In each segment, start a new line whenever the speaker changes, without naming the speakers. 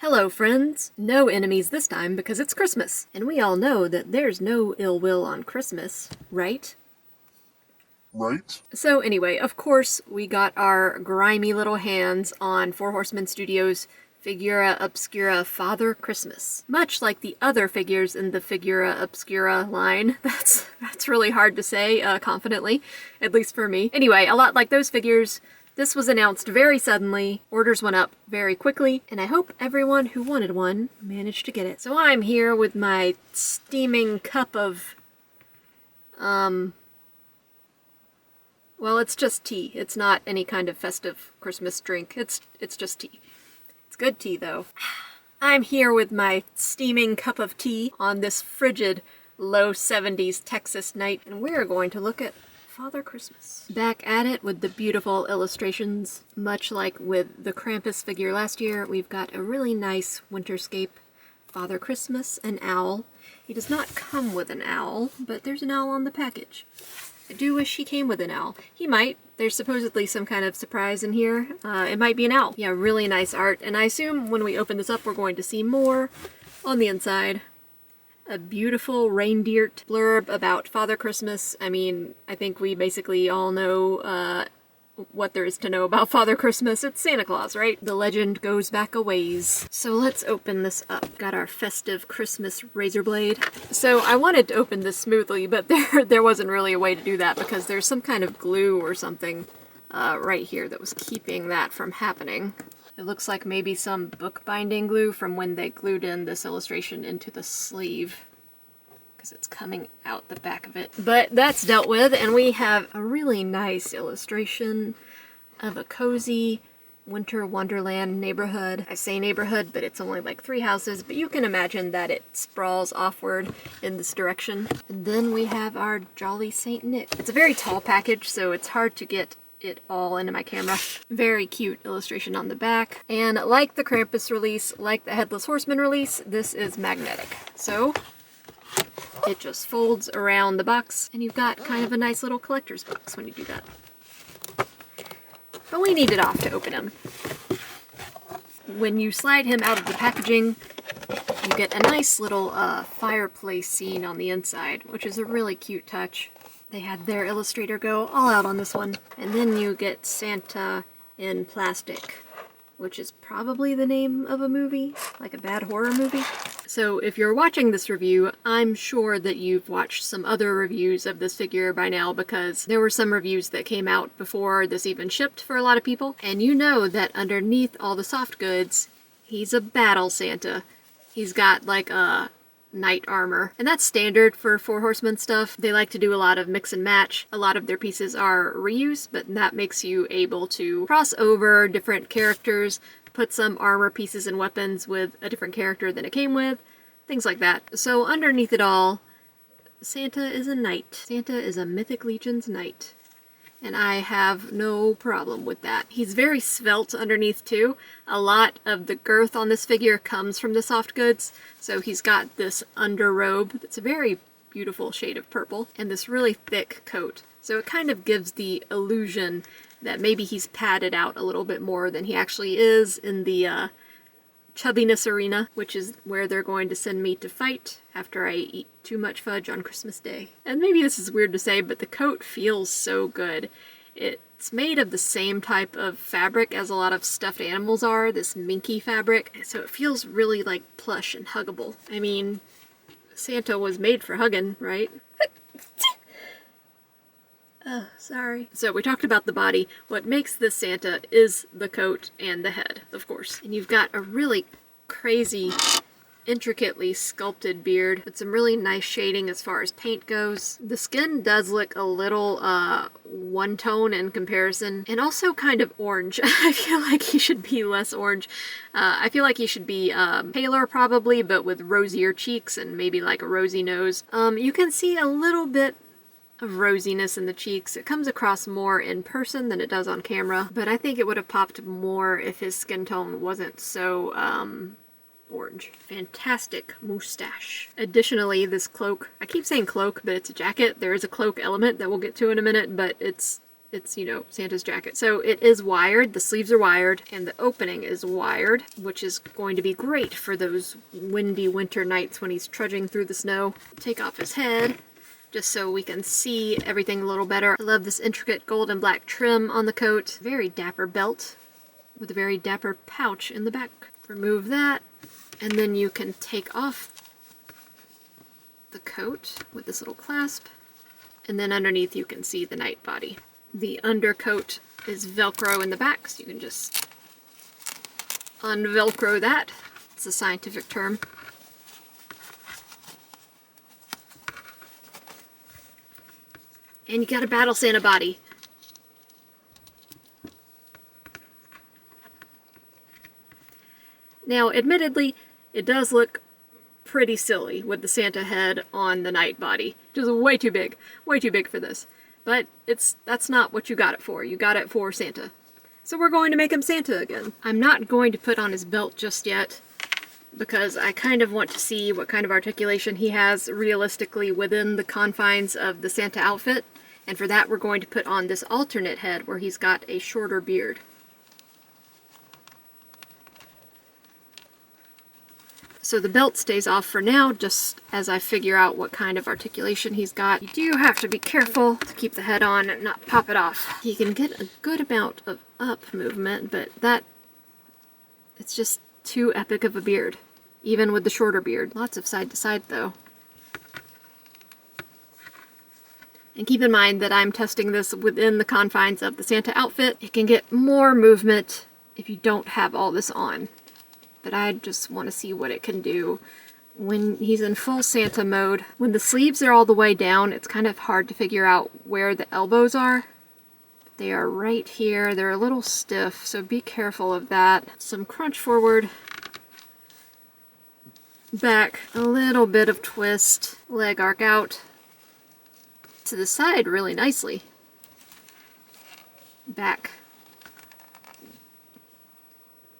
Hello, friends! No enemies this time because it's Christmas, and we all know that there's no ill will on Christmas, right?
Right?
So anyway, of course, we got our grimy little hands on Four Horsemen Studios' Figura Obscura Father Christmas. Much like the other figures in the Figura Obscura line. That's really hard to say confidently, at least for me. Anyway, a lot like those figures, this was announced very suddenly, orders went up very quickly, and I hope everyone who wanted one managed to get it. So I'm here with my steaming cup of, well, it's just tea. It's not any kind of festive Christmas drink. It's just tea. It's good tea, though. I'm here with my steaming cup of tea on this frigid, low 70s Texas night, and we're going to look at Father Christmas. Back at it with the beautiful illustrations. Much like with the Krampus figure last year, we've got a really nice winterscape. Father Christmas, an owl. He does not come with an owl, but there's an owl on the package. I do wish he came with an owl. He might. There's supposedly some kind of surprise in here. It might be an owl. Yeah, really nice art, and I assume when we open this up we're going to see more on the inside. A beautiful reindeer blurb about Father Christmas. I mean, I think we basically all know what there is to know about Father Christmas. It's Santa Claus, right? The legend goes back a ways. So let's open this up. Got our festive Christmas razor blade. So I wanted to open this smoothly, but there wasn't really a way to do that because there's some kind of glue or something right here that was keeping that from happening. It looks like maybe some bookbinding glue from when they glued in this illustration into the sleeve, because it's coming out the back of it. But that's dealt with, and we have a really nice illustration of a cozy winter wonderland neighborhood. I say neighborhood, but it's only like 3 houses, but you can imagine that it sprawls offward in this direction. And then we have our Jolly Saint Nick. It's a very tall package, so it's hard to get it all into my camera. Very cute illustration on the back. And like the Krampus release, like the Headless Horseman release, this is magnetic. So it just folds around the box, and you've got kind of a nice little collector's box when you do that. But we need it off to open him. When you slide him out of the packaging, you get a nice little fireplace scene on the inside, which is a really cute touch. They had their illustrator go all out on this one. And then you get Santa in plastic, which is probably the name of a movie, like a bad horror movie. So if you're watching this review, I'm sure that you've watched some other reviews of this figure by now, because there were some reviews that came out before this even shipped for a lot of people. And you know that underneath all the soft goods, he's a battle Santa. He's got like a knight armor, and that's standard for Four Horsemen stuff. They like to do a lot of mix and match. A lot of their pieces are reuse, but that makes you able to cross over different characters, put some armor pieces and weapons with a different character than it came with, things like that. So underneath it all, Santa is a knight. Santa is a Mythic Legion's knight, and I have no problem with that. He's very svelte underneath too. A lot of the girth on this figure comes from the soft goods, so he's got this underrobe that's a very beautiful shade of purple, and this really thick coat. So it kind of gives the illusion that maybe he's padded out a little bit more than he actually is in the chubbiness arena, which is where they're going to send me to fight after I eat too much fudge on Christmas Day. And maybe this is weird to say, but the coat feels so good. It's made of the same type of fabric as a lot of stuffed animals are, this minky fabric, so it feels really like plush and huggable. I mean, Santa was made for hugging, right? Sorry. So we talked about the body. What makes this Santa is the coat and the head, of course. And you've got a really crazy, intricately sculpted beard with some really nice shading as far as paint goes. The skin does look a little one tone in comparison, and also kind of orange. I feel like he should be less orange. I feel like he should be paler probably, but with rosier cheeks and maybe like a rosy nose. You can see a little bit of rosiness in the cheeks. It comes across more in person than it does on camera, but I think it would have popped more if his skin tone wasn't so orange. Fantastic mustache. Additionally, this cloak, I keep saying cloak, but it's a jacket. There is a cloak element that we'll get to in a minute, but it's it's, you know, Santa's jacket. So it is wired, the sleeves are wired, and the opening is wired, which is going to be great for those windy winter nights when he's trudging through the snow. Take off his head, just so we can see everything a little better. I love this intricate gold and black trim on the coat. Very dapper belt with a very dapper pouch in the back. Remove that, and then you can take off the coat with this little clasp, and then underneath you can see the night body. The undercoat is Velcro in the back, so you can just unvelcro that. It's a scientific term. And you got a Battle Santa body. Now, admittedly, it does look pretty silly with the Santa head on the night body. Just way too big for this. But that's not what you got it for. You got it for Santa. So we're going to make him Santa again. I'm not going to put on his belt just yet, because I kind of want to see what kind of articulation he has realistically within the confines of the Santa outfit. And for that, we're going to put on this alternate head where he's got a shorter beard. So the belt stays off for now, just as I figure out what kind of articulation he's got. You do have to be careful to keep the head on and not pop it off. He can get a good amount of up movement, but it's just too epic of a beard, even with the shorter beard. Lots of side to side though. And keep in mind that I'm testing this within the confines of the Santa outfit. It can get more movement if you don't have all this on. But I just want to see what it can do when he's in full Santa mode. When the sleeves are all the way down, it's kind of hard to figure out where the elbows are. They are right here. They're a little stiff, so be careful of that. Some crunch forward, back, a little bit of twist, leg arc out, to the side really nicely, back.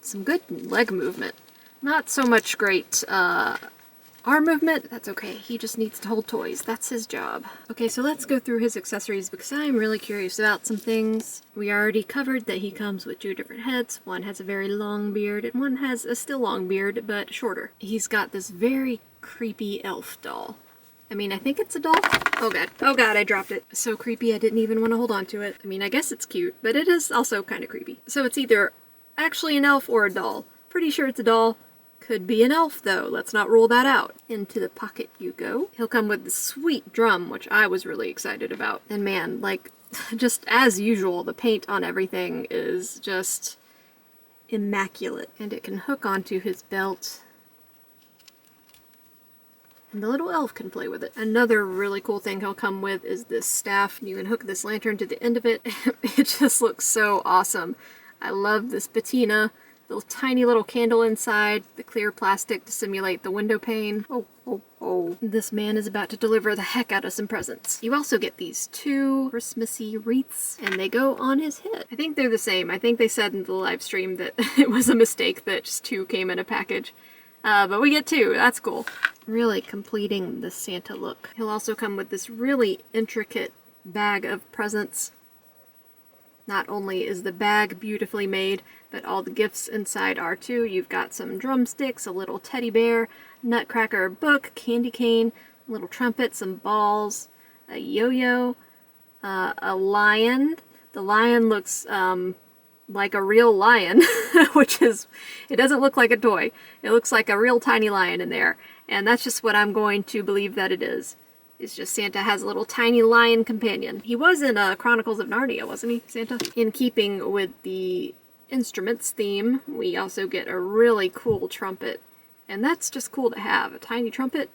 Some good leg movement. Not so much great arm movement. That's okay. He just needs to hold toys. That's his job. Okay, so let's go through his accessories because I'm really curious about some things. We already covered that he comes with 2 different heads. One has a very long beard and one has a still long beard but shorter. He's got this very creepy elf doll. I mean, I think it's a doll. Oh god, I dropped it. So creepy I didn't even want to hold on to it. I mean, I guess it's cute, but it is also kind of creepy. So it's either actually an elf or a doll. Pretty sure it's a doll. Could be an elf though. Let's not rule that out. Into the pocket you go. He'll come with the sweet drum, which I was really excited about. And man, like, just as usual, the paint on everything is just immaculate. And it can hook onto his belt. And the little elf can play with it. Another really cool thing he'll come with is this staff. You can hook this lantern to the end of it. It just looks so awesome. I love this patina, the tiny little candle inside, the clear plastic to simulate the window pane. Oh, oh, oh. This man is about to deliver the heck out of some presents. You also get these 2 Christmassy wreaths, and they go on his head. I think they're the same. I think they said in the live stream that it was a mistake that just 2 came in a package. But we get 2. That's cool. Really completing the Santa look. He'll also come with this really intricate bag of presents. Not only is the bag beautifully made, but all the gifts inside are too. You've got some drumsticks, a little teddy bear, nutcracker book, candy cane, a little trumpet, some balls, a yo-yo, a lion. The lion looks like a real lion, which is, it doesn't look like a toy. It looks like a real tiny lion in there. And that's just what I'm going to believe that it is. It's just Santa has a little tiny lion companion. He was in Chronicles of Narnia, wasn't he, Santa? In keeping with the instruments theme, we also get a really cool trumpet. And that's just cool to have. A tiny trumpet?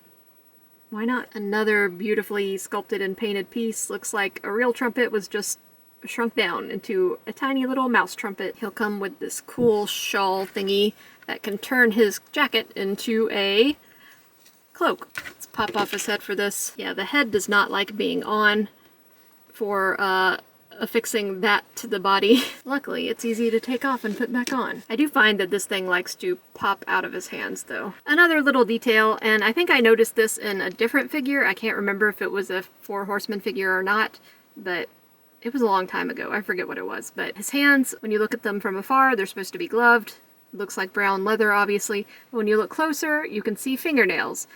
Why not? Another beautifully sculpted and painted piece. Looks like a real trumpet was just shrunk down into a tiny little mouse trumpet. He'll come with this cool shawl thingy that can turn his jacket into a cloak. Let's pop off his head for this. Yeah, the head does not like being on for affixing that to the body. Luckily, it's easy to take off and put back on. I do find that this thing likes to pop out of his hands though. Another little detail, and I think I noticed this in a different figure. I can't remember if it was a 4 Horsemen figure or not, but It was a long time ago. I forget what it was. But his hands, when you look at them from afar, they're supposed to be gloved. Looks like brown leather, obviously. But when you look closer, you can see fingernails.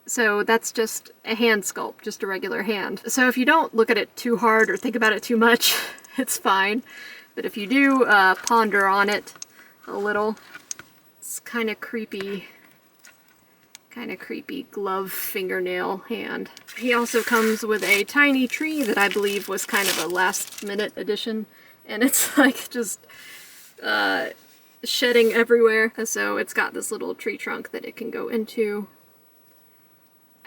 So that's just a hand sculpt, just a regular hand. So if you don't look at it too hard or think about it too much, it's fine. But if you do ponder on it a little, it's kind of creepy glove fingernail hand. He also comes with a tiny tree that I believe was kind of a last minute addition, and it's like just shedding everywhere. So it's got this little tree trunk that it can go into.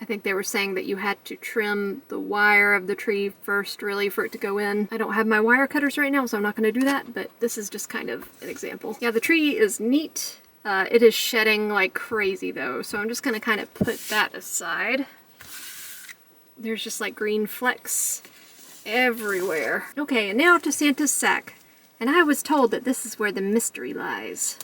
I think they were saying that you had to trim the wire of the tree first, really, for it to go in. I don't have my wire cutters right now, so I'm not going to do that, but this is just kind of an example. Yeah, the tree is neat. It is shedding like crazy though, so I'm just going to kind of put that aside. There's just like green flecks everywhere. Okay, and now to Santa's sack. And I was told that this is where the mystery lies.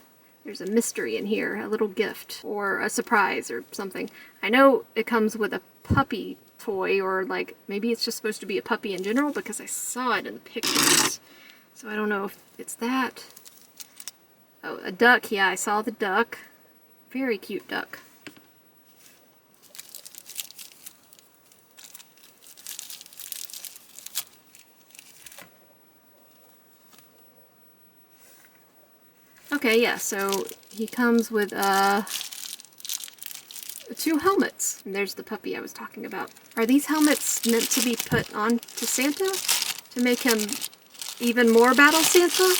There's a mystery in here, a little gift, or a surprise or something. I know it comes with a puppy toy, or like maybe it's just supposed to be a puppy in general because I saw it in the pictures. So I don't know if it's that. Oh, a duck. Yeah, I saw the duck. Very cute duck. Okay, yeah, so he comes with two helmets. And there's the puppy I was talking about. Are these helmets meant to be put on to Santa? To make him even more Battle Santa?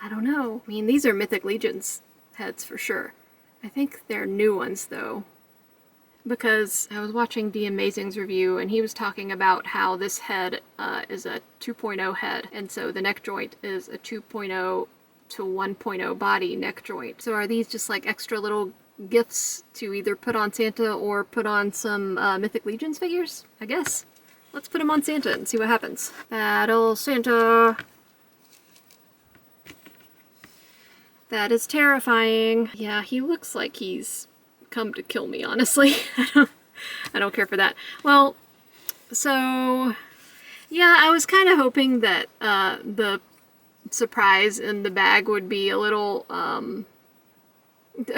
I don't know. I mean, these are Mythic Legions heads for sure. I think they're new ones though. Because I was watching D Amazing's review and he was talking about how this head is a 2.0 head. And so the neck joint is a 2.0 to 1.0 body neck joint. So are these just like extra little gifts to either put on Santa or put on some Mythic Legions figures? I guess. Let's put them on Santa and see what happens. Battle Santa! That is terrifying. Yeah, he looks like he's come to kill me, honestly. I don't care for that. Well, so yeah, I was kind of hoping that the surprise in the bag would be a little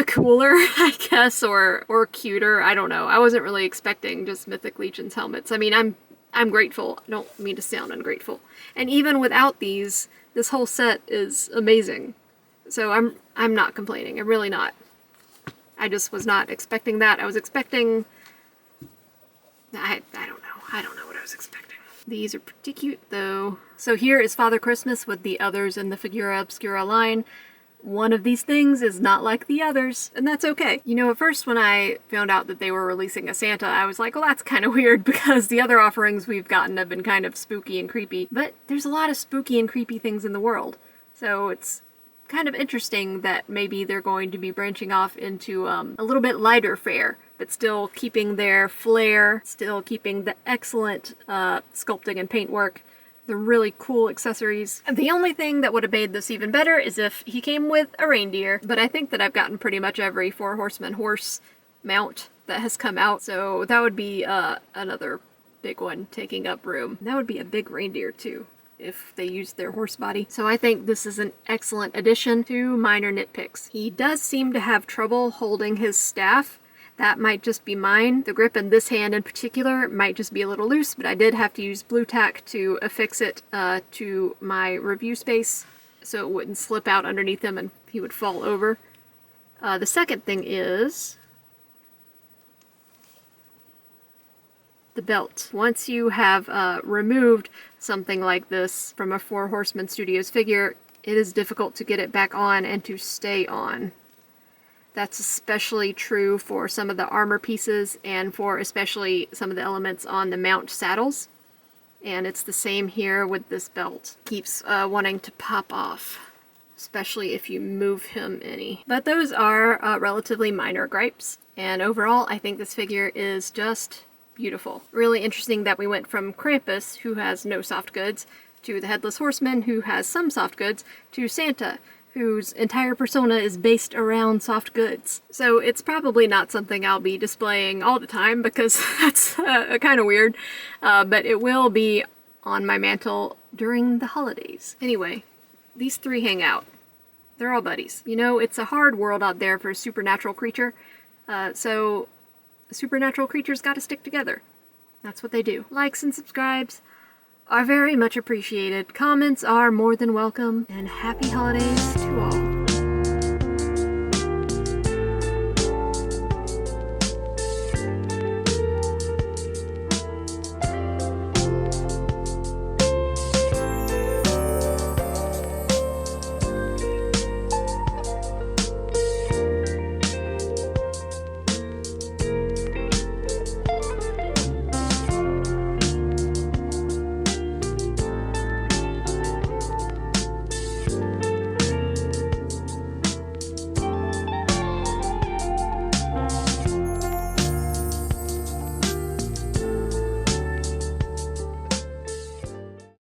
cooler, I guess, or cuter. I don't know. I wasn't really expecting just Mythic Legion's helmets. I mean, I'm grateful. I don't mean to sound ungrateful. And even without these, this whole set is amazing. So I'm not complaining. I'm really not. I just was not expecting that. I was expecting... I don't know. I don't know what I was expecting. These are pretty cute, though. So here is Father Christmas with the others in the Figura Obscura line. One of these things is not like the others, and that's okay. You know, at first when I found out that they were releasing a Santa, I was like, well, that's kind of weird because the other offerings we've gotten have been kind of spooky and creepy. But there's a lot of spooky and creepy things in the world. So it's kind of interesting that maybe they're going to be branching off into a little bit lighter fare, but still keeping their flair, still keeping the excellent sculpting and paintwork, the really cool accessories. And the only thing that would have made this even better is if he came with a reindeer, but I think that I've gotten pretty much every Four Horsemen horse mount that has come out, so that would be another big one taking up room. That would be a big reindeer too, if they used their horse body. So I think this is an excellent addition to minor nitpicks. He does seem to have trouble holding his staff. That might just be mine. The grip in this hand in particular might just be a little loose, but I did have to use blue tack to affix it to my review space so it wouldn't slip out underneath him and he would fall over. The second thing is the belt. Once you have removed something like this from a Four Horsemen Studios figure, it is difficult to get it back on and to stay on. That's especially true for some of the armor pieces and for especially some of the elements on the mount saddles. And it's the same here with this belt. Keeps wanting to pop off, especially if you move him any. But those are relatively minor gripes. And overall, I think this figure is just beautiful. Really interesting that we went from Krampus, who has no soft goods, to the Headless Horseman, who has some soft goods, to Santa, whose entire persona is based around soft goods. So it's probably not something I'll be displaying all the time because that's kind of weird, but it will be on my mantle during the holidays. Anyway, these three hang out. They're all buddies. You know, it's a hard world out there for a supernatural creature, so supernatural creatures gotta stick together. That's what they do. Likes and subscribes are very much appreciated. Comments are more than welcome, and happy holidays to all.